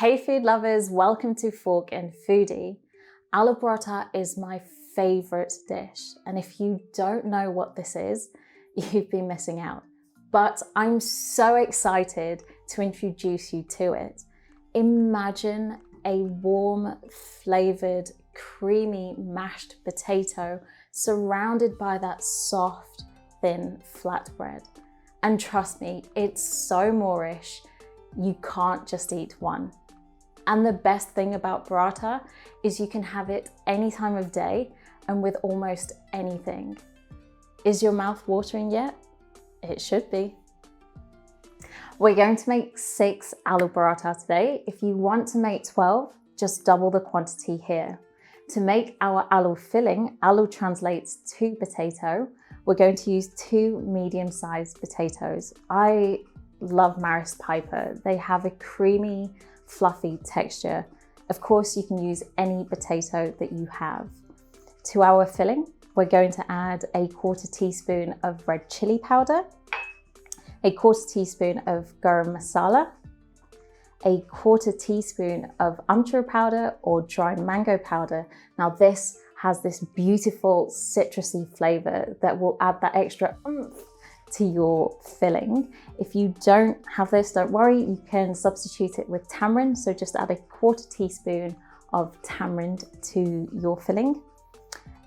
Hey food lovers, welcome to Forknfoodie. Aloo Paratha is my favorite dish, and if you don't know what this is, you've been missing out. But I'm so excited to introduce you to it. Imagine a warm, flavored, creamy mashed potato surrounded by that soft, thin flatbread. And trust me, it's so Moorish, you can't just eat one. And the best thing about paratha is you can have it any time of day and with almost anything. Is your mouth watering yet? It should be. We're going to make 6 aloo paratha today. If you want to make 12, just double the quantity here. To make our aloo filling, aloo translates to potato. We're going to use 2 medium-sized potatoes. I love Maris Piper. They have a creamy, fluffy texture. Of course, you can use any potato that you have. To our filling, we're going to add a 1/4 teaspoon of red chili powder, a 1/4 teaspoon of garam masala, a 1/4 teaspoon of Amchur powder or dry mango powder. Now this has this beautiful citrusy flavor that will add that extra oomph to your filling. If you don't have this, don't worry, you can substitute it with tamarind. So just add a 1/4 teaspoon of tamarind to your filling,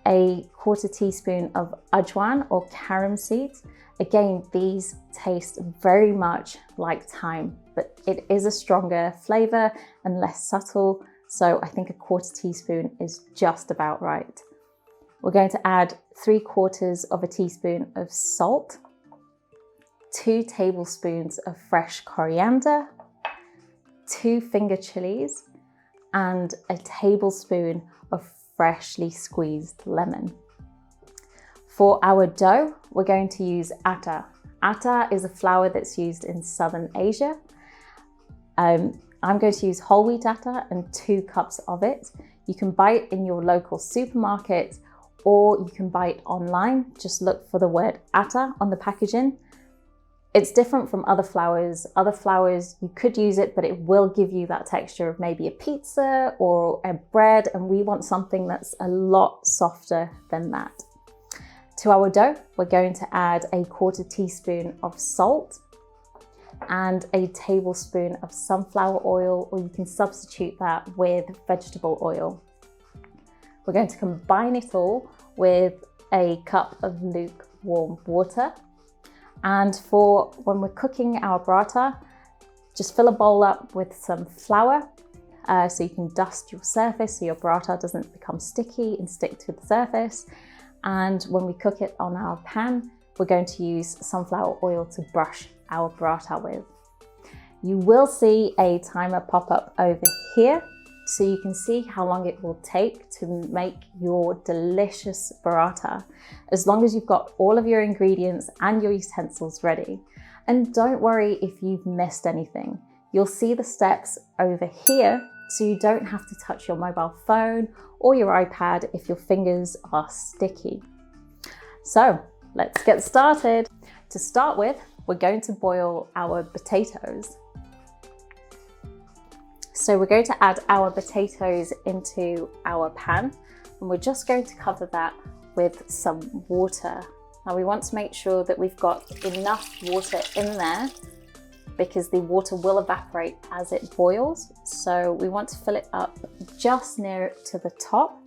a 1/4 teaspoon of Ajwain or Carom seeds. Again, these taste very much like thyme, but it is a stronger flavor and less subtle. So I think a 1/4 teaspoon is just about right. We're going to add 3/4 teaspoon of salt, 2 tablespoons of fresh coriander, 2 finger chilies, and a tablespoon of freshly squeezed lemon. For our dough, we're going to use atta. Atta is a flour that's used in Southern Asia. I'm going to use whole wheat atta and 2 cups of it. You can buy it in your local supermarket or you can buy it online. Just look for the word atta on the packaging. It's different from other flours. Other flours, you could use it, but it will give you that texture of maybe a pizza or a bread, and we want something that's a lot softer than that. To our dough, we're going to add a 1/4 teaspoon of salt and a tablespoon of sunflower oil, or you can substitute that with vegetable oil. We're going to combine it all with a cup of lukewarm water. And for when we're cooking our paratha, just fill a bowl up with some flour so you can dust your surface so your paratha doesn't become sticky and stick to the surface. And when we cook it on our pan, we're going to use sunflower oil to brush our paratha with. You will see a timer pop up over here so you can see how long it will take to make your delicious paratha, as long as you've got all of your ingredients and your utensils ready. And don't worry if you've missed anything. You'll see the steps over here so you don't have to touch your mobile phone or your iPad if your fingers are sticky. So let's get started. To start with, we're going to boil our potatoes. So we're going to add our potatoes into our pan, and we're just going to cover that with some water. Now we want to make sure that we've got enough water in there because the water will evaporate as it boils. So we want to fill it up just near to the top,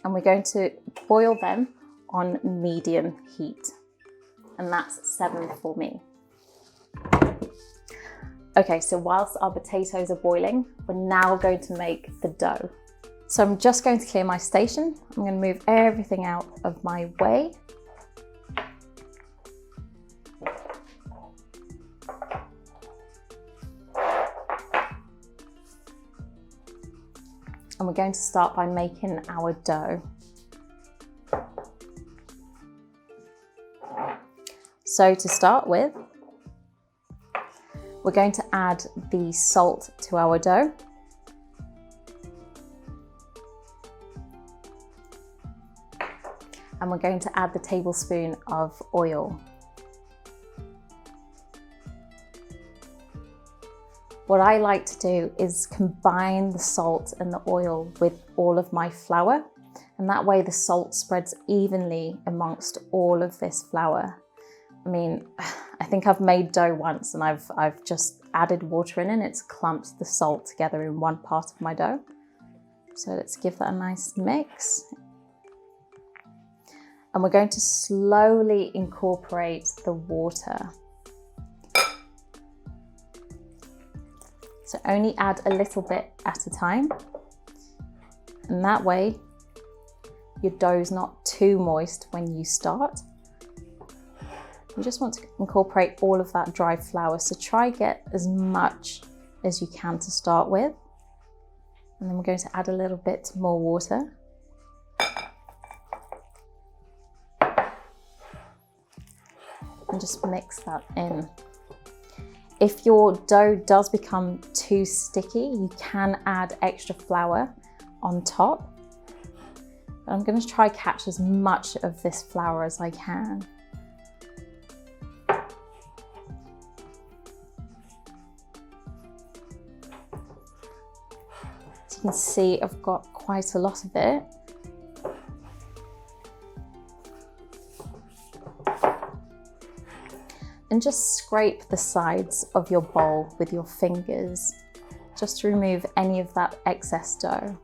and we're going to boil them on medium heat. And that's 7 for me. Okay, so whilst our potatoes are boiling, we're now going to make the dough. So I'm just going to clear my station. I'm going to move everything out of my way. And we're going to start by making our dough. So to start with, we're going to add the salt to our dough. And we're going to add the tablespoon of oil. What I like to do is combine the salt and the oil with all of my flour, and that way the salt spreads evenly amongst all of this flour. I mean, I think I've made dough once and I've just added water in and it's clumped the salt together in one part of my dough. So let's give that a nice mix. And we're going to slowly incorporate the water. So only add a little bit at a time. And that way, your dough's not too moist when you start. You just want to incorporate all of that dry flour. So try get as much as you can to start with. And then we're going to add a little bit more water. And just mix that in. If your dough does become too sticky, you can add extra flour on top. But I'm going to try catch as much of this flour as I can. As you can see, I've got quite a lot of it. And just scrape the sides of your bowl with your fingers, just to remove any of that excess dough.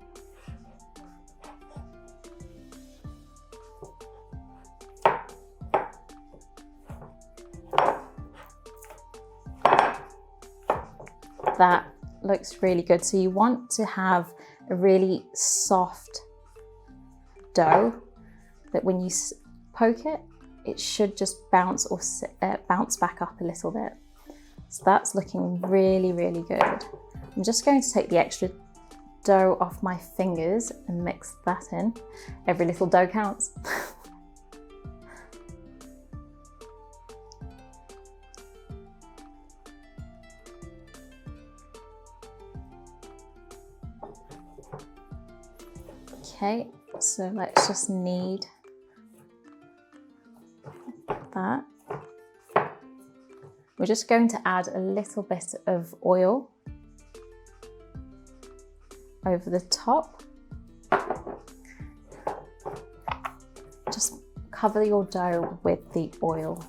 That looks really good. So you want to have a really soft dough that when you poke it, it should just bounce or bounce back up a little bit. So that's looking really, really good. I'm just going to take the extra dough off my fingers and mix that in. Every little dough counts. Okay, so let's just knead that. We're just going to add a little bit of oil over the top. Just cover your dough with the oil.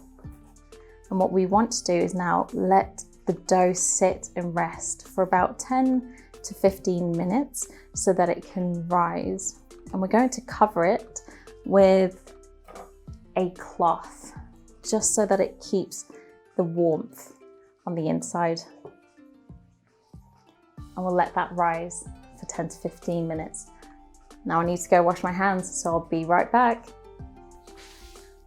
And what we want to do is now let the dough sit and rest for about 10 to 15 minutes so that it can rise. And we're going to cover it with a cloth, just so that it keeps the warmth on the inside. And we'll let that rise for 10 to 15 minutes. Now I need to go wash my hands, so I'll be right back.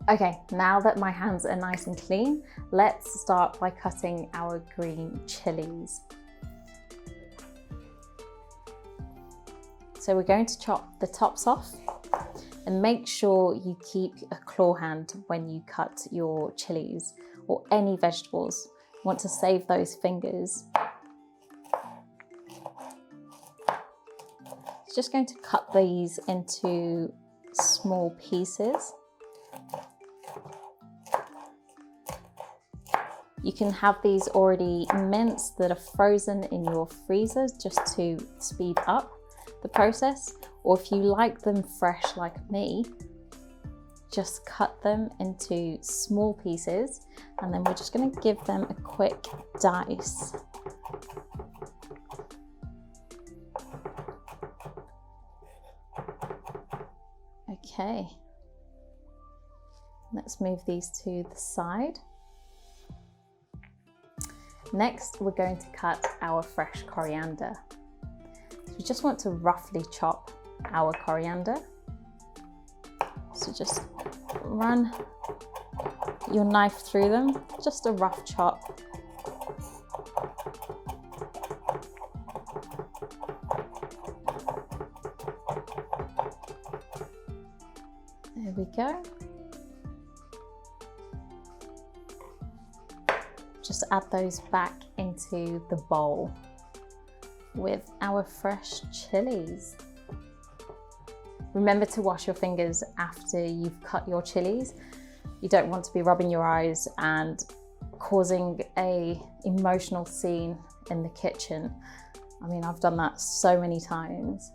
Okay, now that my hands are nice and clean, let's start by cutting our green chilies. So we're going to chop the tops off, and make sure you keep a claw hand when you cut your chilies or any vegetables. You want to save those fingers. Just going to cut these into small pieces. You can have these already minced that are frozen in your freezer just to speed up the process, or if you like them fresh like me, just cut them into small pieces, and then we're just going to give them a quick dice. Okay, let's move these to the side. Next, we're going to cut our fresh coriander. We just want to roughly chop our coriander. So just run your knife through them, just a rough chop. There we go. Just add those back into the bowl with our fresh chilies. Remember to wash your fingers after you've cut your chilies. You don't want to be rubbing your eyes and causing a emotional scene in the kitchen. I mean, I've done that so many times.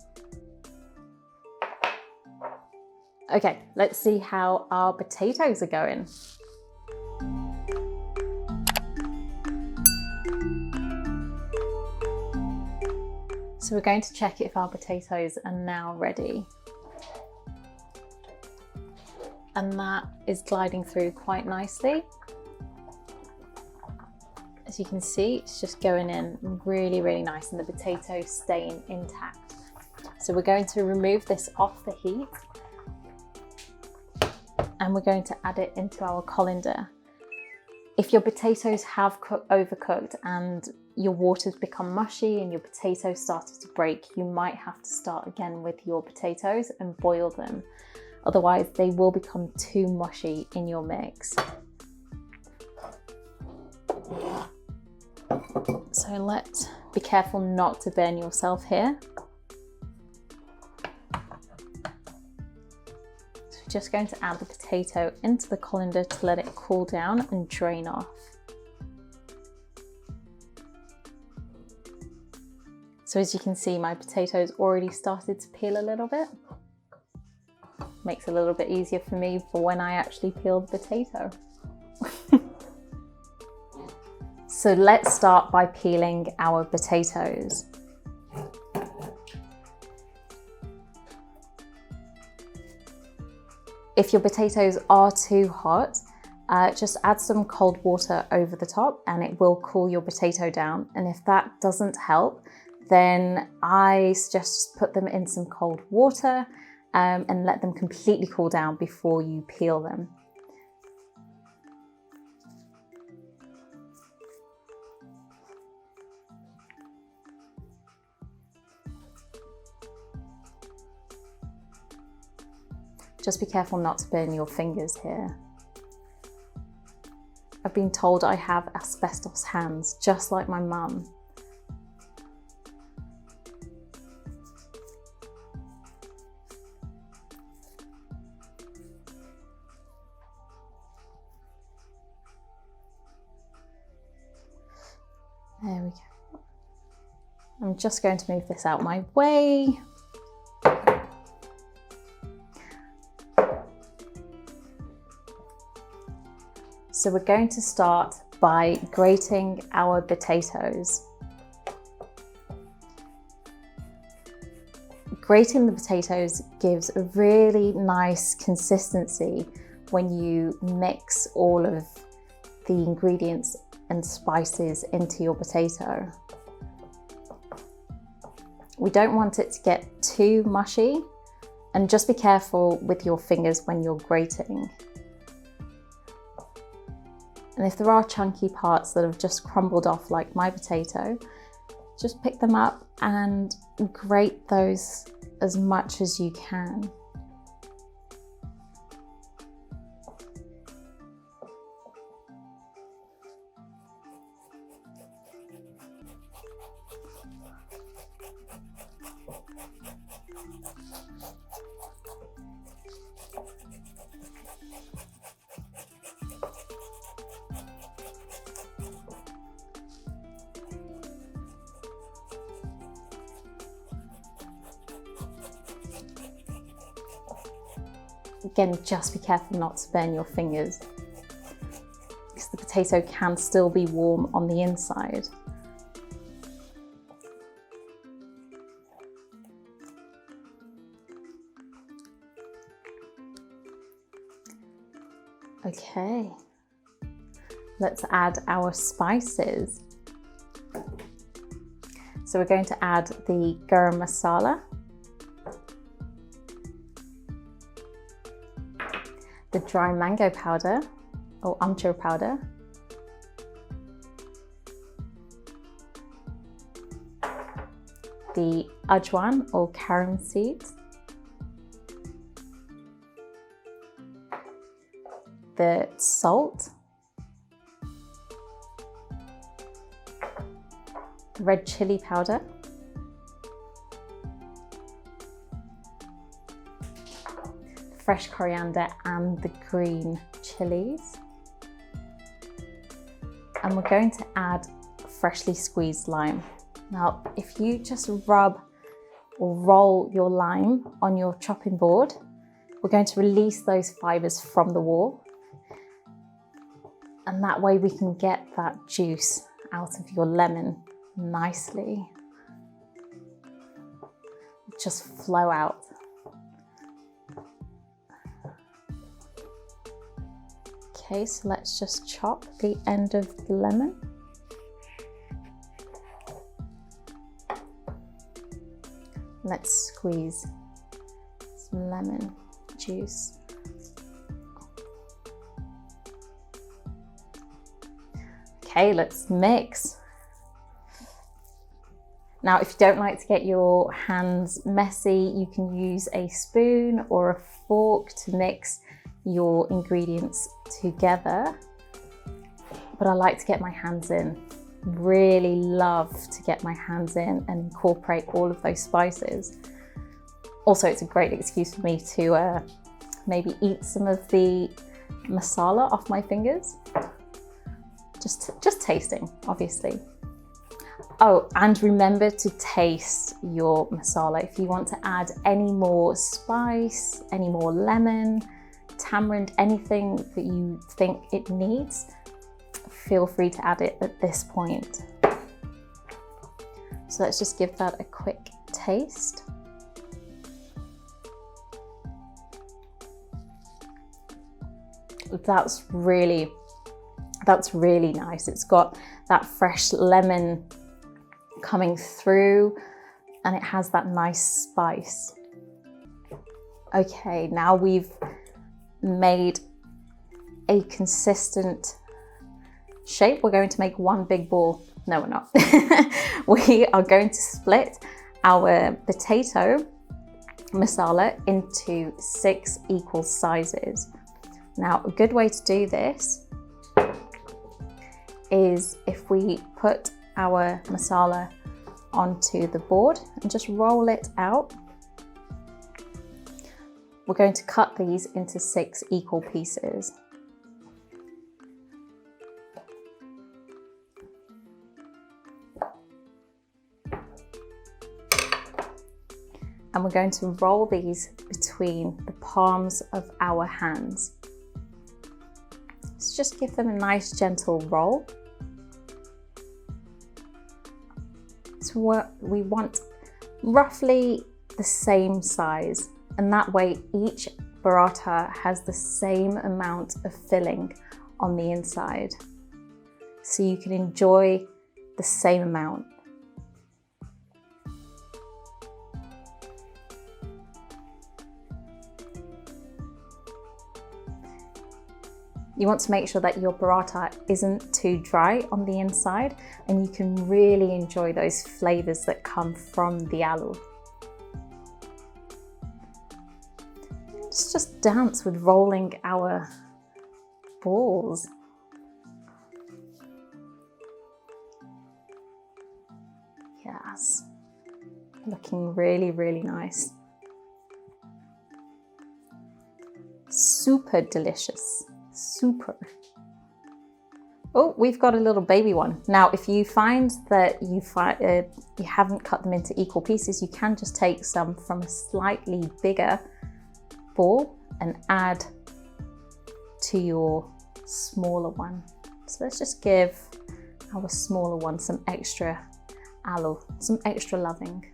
Okay, let's see how our potatoes are going. So we're going to check if our potatoes are now ready. And that is gliding through quite nicely. As you can see, it's just going in really, really nice, and the potatoes staying intact. So we're going to remove this off the heat, and we're going to add it into our colander. If your potatoes have overcooked and your water's become mushy and your potatoes started to break, you might have to start again with your potatoes and boil them. Otherwise, they will become too mushy in your mix. So let's be careful not to burn yourself here. So we're just going to add the potato into the colander to let it cool down and drain off. So as you can see, my potatoes already started to peel a little bit. Makes it a little bit easier for me for when I actually peel the potato. So let's start by peeling our potatoes. If your potatoes are too hot, just add some cold water over the top and it will cool your potato down. And if that doesn't help, then I suggest put them in some cold water and let them completely cool down before you peel them. Just be careful not to burn your fingers here. I've been told I have asbestos hands, just like my mum. There we go. I'm just going to move this out my way. So we're going to start by grating our potatoes. Grating the potatoes gives a really nice consistency when you mix all of the ingredients and spices into your potato. We don't want it to get too mushy, and just be careful with your fingers when you're grating. And if there are chunky parts that have just crumbled off like my potato, just pick them up and grate those as much as you can. Again, just be careful not to burn your fingers, because the potato can still be warm on the inside. Okay, let's add our spices. So we're going to add the Garam Masala, the dry mango powder or Amchur powder, the Ajwain or Carom seeds, the salt, the red chilli powder, fresh coriander and the green chilies, and we're going to add freshly squeezed lime. Now, if you just rub or roll your lime on your chopping board, we're going to release those fibers from the wall, and that way we can get that juice out of your lemon nicely. Just flow out. Okay, so let's just chop the end of the lemon. Let's squeeze some lemon juice. Okay, let's mix. Now, if you don't like to get your hands messy, you can use a spoon or a fork to mix your ingredients together. But I like to get my hands in. Really love to get my hands in and incorporate all of those spices. Also, it's a great excuse for me to maybe eat some of the masala off my fingers. Just tasting, obviously. Oh, and remember to taste your masala. If you want to add any more spice, any more lemon, tamarind, anything that you think it needs, feel free to add it at this point. So let's just give that a quick taste. That's really nice. It's got that fresh lemon coming through, and it has that nice spice. Okay, now we've made a consistent shape. We're going to make one big ball. No, we're not. We are going to split our potato masala into 6 equal sizes. Now, a good way to do this is if we put our masala onto the board and just roll it out. We're going to cut these into 6 equal pieces. And we're going to roll these between the palms of our hands. Let's just give them a nice gentle roll. So we want roughly the same size, and that way each paratha has the same amount of filling on the inside, so you can enjoy the same amount. You want to make sure that your paratha isn't too dry on the inside, and you can really enjoy those flavors that come from the aloo. Let's just dance with rolling our balls. Yes, looking really, really nice. Super delicious. Super. Oh, we've got a little baby one. Now, if you find that you haven't cut them into equal pieces, you can just take some from a slightly bigger ball and add to your smaller one. So let's just give our smaller one some extra aloo, some extra loving.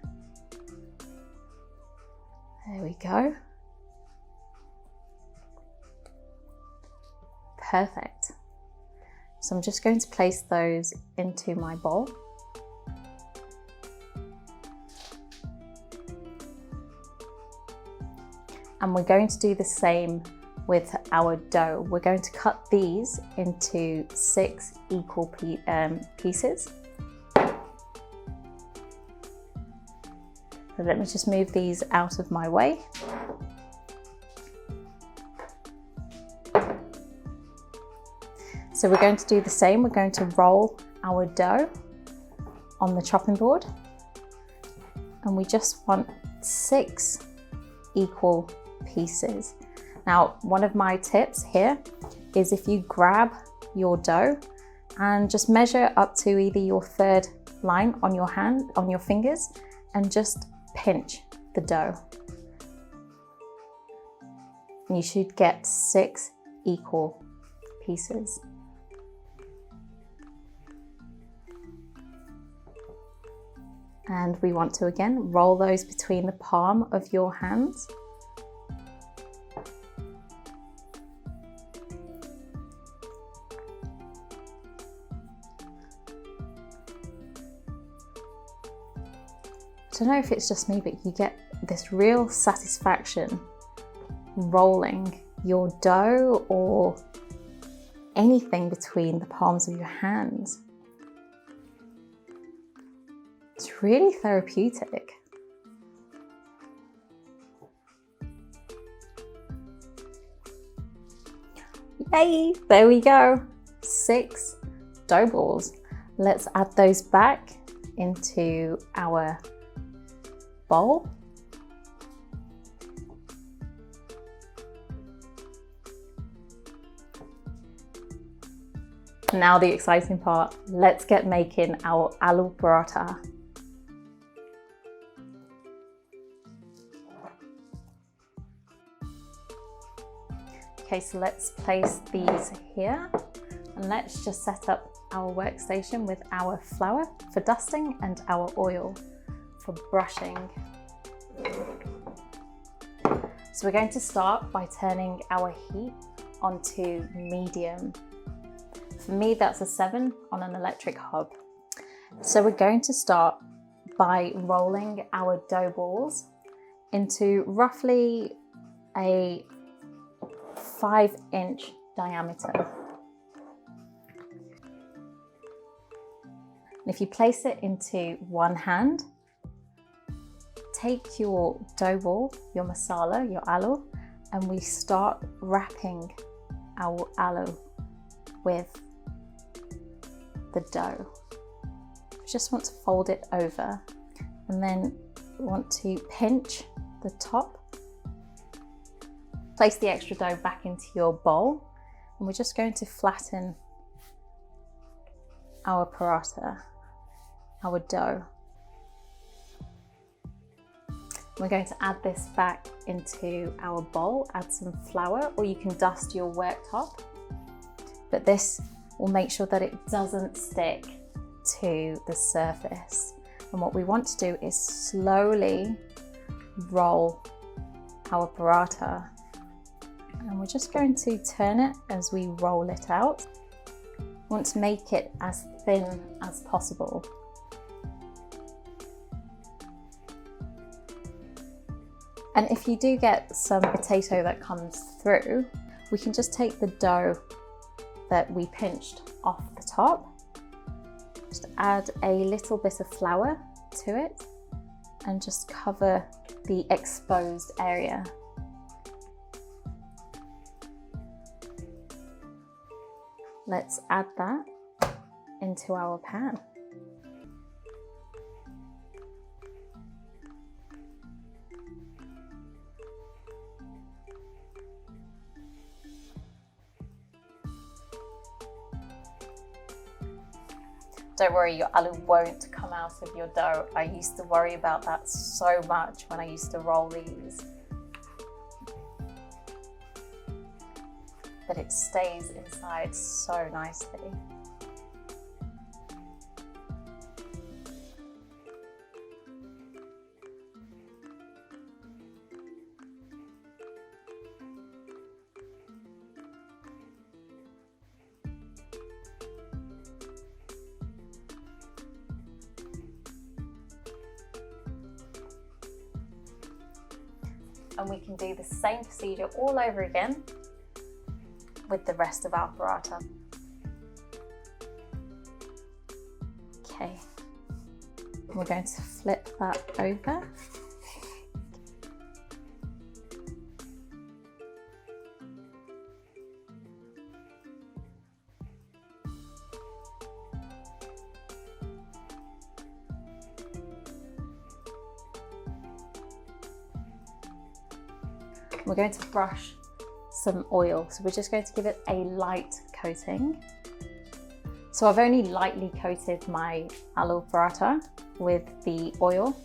There we go. Perfect. So I'm just going to place those into my bowl. And we're going to do the same with our dough. We're going to cut these into 6 equal pieces. So let me just move these out of my way. So we're going to do the same. We're going to roll our dough on the chopping board, and we just want 6 equal pieces. Now, one of my tips here is if you grab your dough and just measure up to either your third line on your hand, on your fingers, and just pinch the dough. And you should get 6 equal pieces. And we want to again roll those between the palm of your hands. I don't know if it's just me, but you get this real satisfaction rolling your dough or anything between the palms of your hands. It's really therapeutic. Yay, there we go. 6 dough balls. Let's add those back into our bowl. Now the exciting part, let's get making our aloo paratha. Okay, so let's place these here and let's just set up our workstation with our flour for dusting and our oil for brushing. So we're going to start by turning our heat onto medium. For me, that's a 7 on an electric hob. So we're going to start by rolling our dough balls into roughly a 5-inch diameter. And if you place it into one hand, take your dough ball, your masala, your aloo, and we start wrapping our aloo with the dough. We just want to fold it over and then want to pinch the top. Place the extra dough back into your bowl and we're just going to flatten our paratha, our dough. We're going to add this back into our bowl, add some flour, or you can dust your worktop, but this will make sure that it doesn't stick to the surface. And what we want to do is slowly roll our paratha. And we're just going to turn it as we roll it out. We want to make it as thin as possible. And if you do get some potato that comes through, we can just take the dough that we pinched off the top, just add a little bit of flour to it and just cover the exposed area. Let's add that into our pan. Don't worry, your aloo won't come out of your dough. I used to worry about that so much when I used to roll these. But it stays inside so nicely. And we can do the same procedure all over again with the rest of our paratha. Okay, we're going to flip that over. We're going to brush some oil, so we're just going to give it a light coating. So I've only lightly coated my aloo paratha with the oil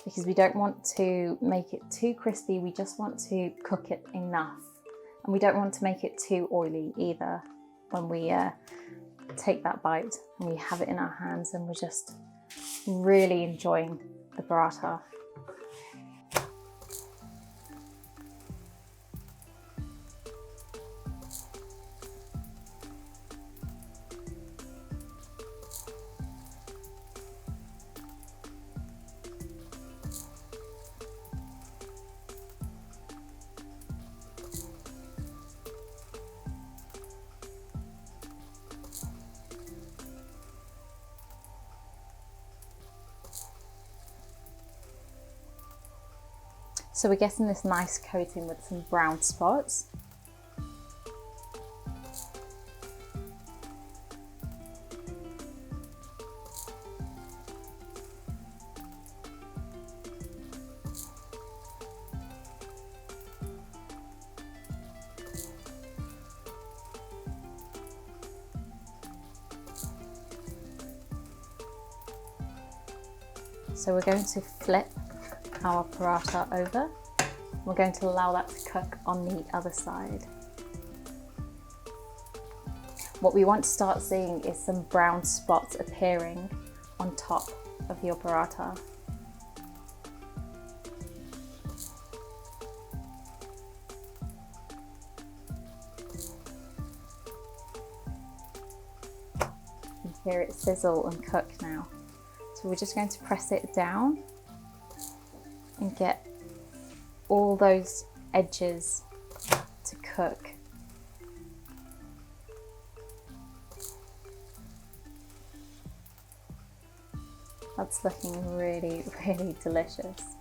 because we don't want to make it too crispy, we just want to cook it enough. And we don't want to make it too oily either when we take that bite and we have it in our hands and we're just really enjoying the paratha. So we're getting this nice coating with some brown spots. So we're going to flip our paratha over. We're going to allow that to cook on the other side. What we want to start seeing is some brown spots appearing on top of your paratha. You can hear it sizzle and cook now. So we're just going to press it down and get all those edges to cook. That's looking really, really delicious.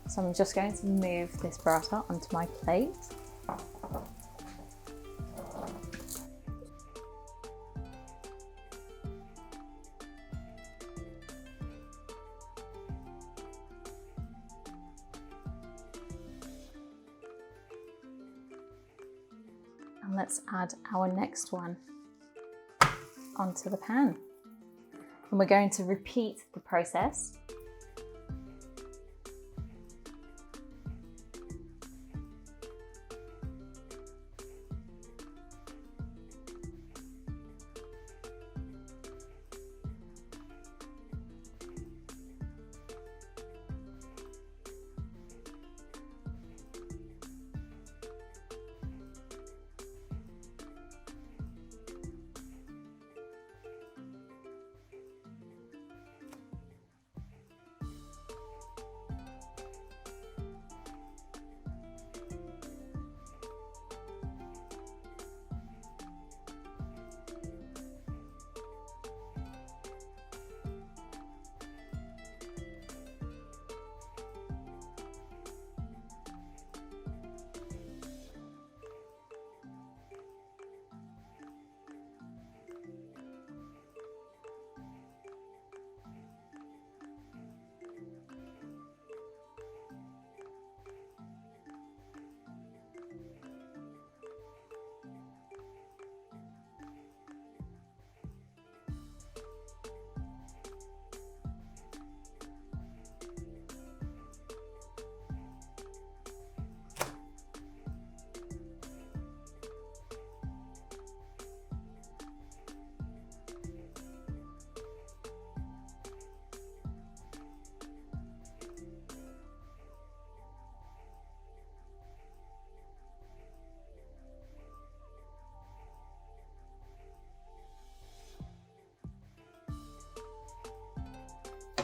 So I'm just going to move this paratha onto my plate. And let's add our next one onto the pan. And we're going to repeat the process.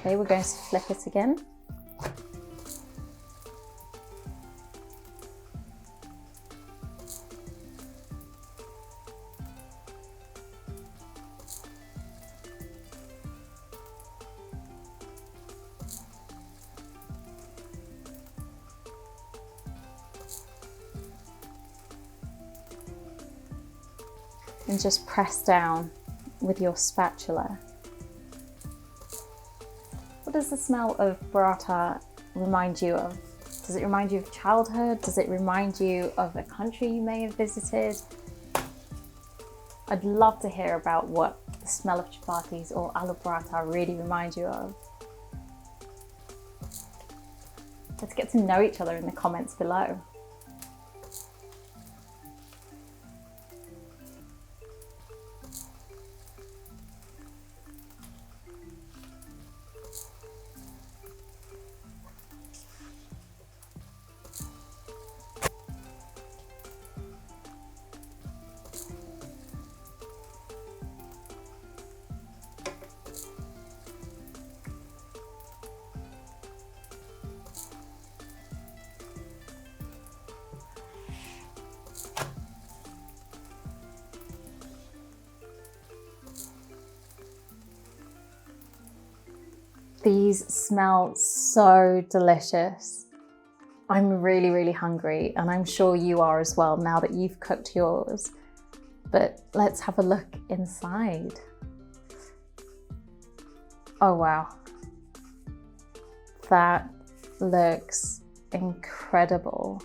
Okay, we're going to flip it again. And just press down with your spatula. What does the smell of paratha remind you of? Does it remind you of childhood? Does it remind you of a country you may have visited? I'd love to hear about what the smell of chapatis or aloo paratha really remind you of? Let's get to know each other in the comments below. These smell so delicious. I'm really, really hungry, and I'm sure you are as well now that you've cooked yours. But let's have a look inside. Oh wow, that looks incredible.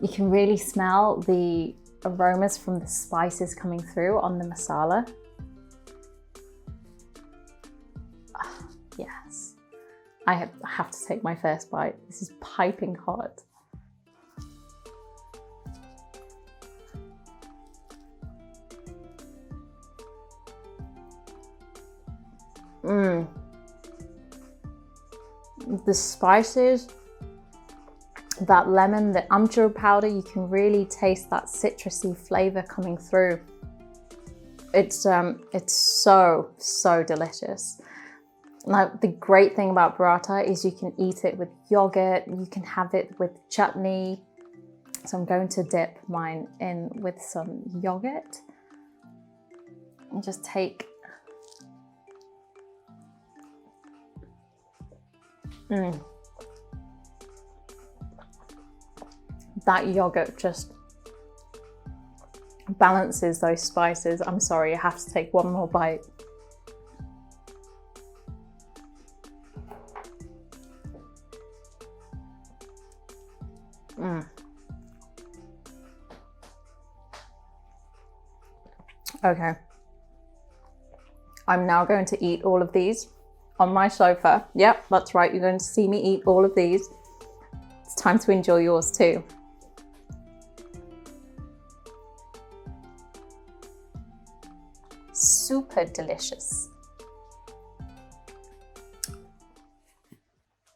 You can really smell the aromas from the spices coming through on the masala. Yes, I have to take my first bite. This is piping hot. The spices, that lemon, the Amchur powder, you can really taste that citrusy flavor coming through. It's so delicious. Now, the great thing about paratha is you can eat it with yogurt, you can have it with chutney. So I'm going to dip mine in with some yogurt and just take that yogurt just balances those spices. I'm sorry, I have to take one more bite. Okay, I'm now going to eat all of these on my sofa. Yep, that's right, you're going to see me eat all of these. It's time to enjoy yours too. Super delicious.